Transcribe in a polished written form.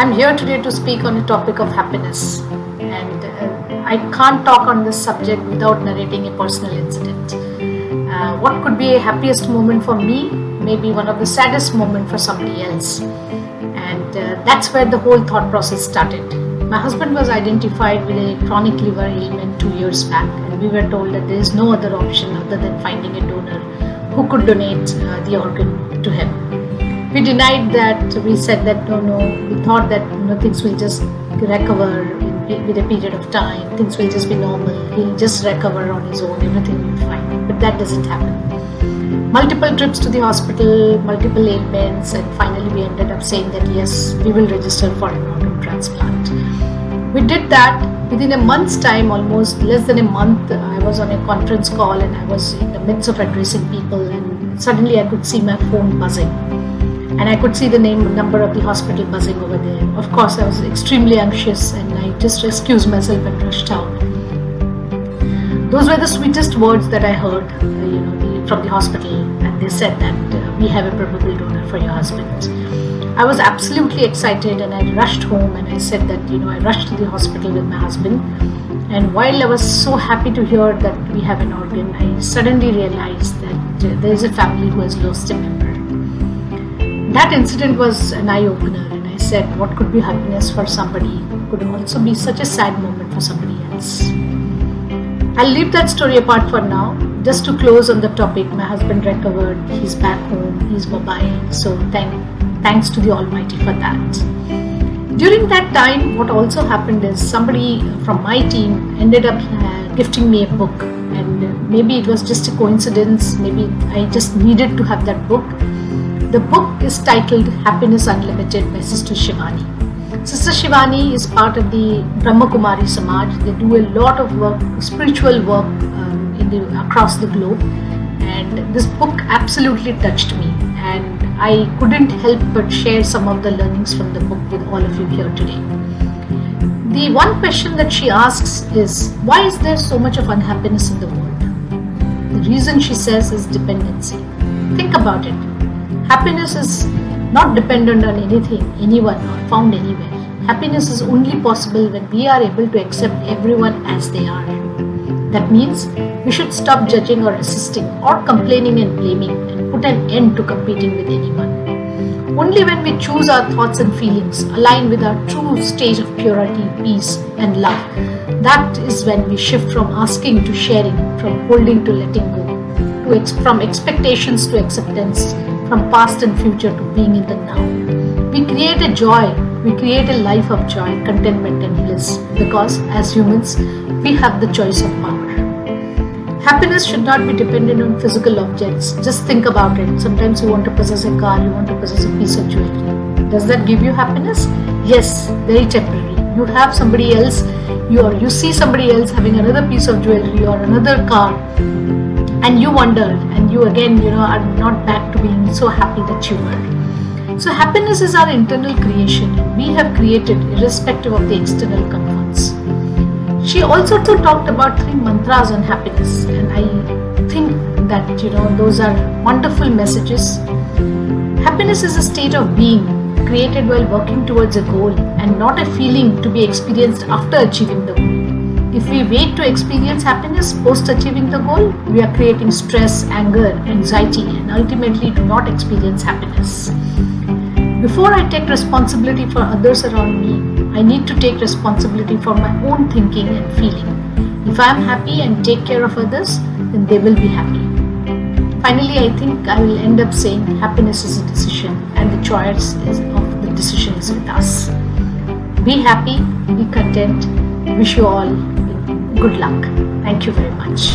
I'm here today to speak on the topic of happiness, and I can't talk on this subject without narrating a personal incident. What could be a happiest moment for me may be one of the saddest moments for somebody else, and that's where the whole thought process started. My husband was identified with a chronic liver ailment 2 years back, and we were told that there is no other option other than finding a donor who could donate the organ to him. We denied that. We said that no. We thought that things will just recover with a period of time. Things will just be normal. He'll just recover on his own. Everything will be fine. But that doesn't happen. Multiple trips to the hospital, multiple ailments, and finally we ended up saying that yes, we will register for an organ transplant. We did that within a month's time, almost less than a month. I was on a conference call and I was in the midst of addressing people, and suddenly I could see my phone buzzing. And I could see the number of the hospital buzzing over there. Of course, I was extremely anxious and I just excused myself and rushed out. Those were the sweetest words that I heard, from the hospital, and they said that we have a probable donor for your husband. I was absolutely excited and I rushed home and I said that, I rushed to the hospital with my husband. And while I was so happy to hear that we have an organ, I suddenly realized that there is a family who has lost a member. That incident was an eye-opener, and I said what could be happiness for somebody could also be such a sad moment for somebody else. I'll leave that story apart for now. Just to close on the topic, my husband recovered, he's back home, he's mobile, so thanks to the Almighty for that. During that time, what also happened is somebody from my team ended up gifting me a book, and maybe it was just a coincidence, maybe I just needed to have that book. The book is titled Happiness Unlimited by Sister Shivani. Sister Shivani is part of the Brahma Kumari Samaj. They do a lot of work, spiritual work across the globe, and this book absolutely touched me, and I couldn't help but share some of the learnings from the book with all of you here today. The one question that she asks is, why is there so much of unhappiness in the world? The reason, she says, is dependency. Think about it. Happiness is not dependent on anything, anyone, or found anywhere. Happiness is only possible when we are able to accept everyone as they are. That means we should stop judging or resisting or complaining and blaming and put an end to competing with anyone. Only when we choose our thoughts and feelings align with our true stage of purity, peace, and love, that is when we shift from asking to sharing, from holding to letting go, from expectations to acceptance, from past and future to being in the now. We create a joy, we create a life of joy, contentment and bliss, because as humans, we have the choice of power. Happiness should not be dependent on physical objects. Just think about it. Sometimes you want to possess a car, you want to possess a piece of jewelry. Does that give you happiness? Yes, very temporary. You have somebody else, you see somebody else having another piece of jewelry or another car, and you wonder, and you again, are not back to being so happy that you were. So happiness is our internal creation, and we have created irrespective of the external comforts. She also talked about 3 mantras on happiness, and I think that, those are wonderful messages. Happiness is a state of being created while working towards a goal, and not a feeling to be experienced after achieving the goal. If we wait to experience happiness post achieving the goal, we are creating stress, anger, anxiety, and ultimately do not experience happiness. Before I take responsibility for others around me, I need to take responsibility for my own thinking and feeling. If I am happy and take care of others, then they will be happy. Finally, I think I will end up saying happiness is a decision, and the choice of the decision is with us. Be happy, be content. Wish you all good luck. Thank you very much.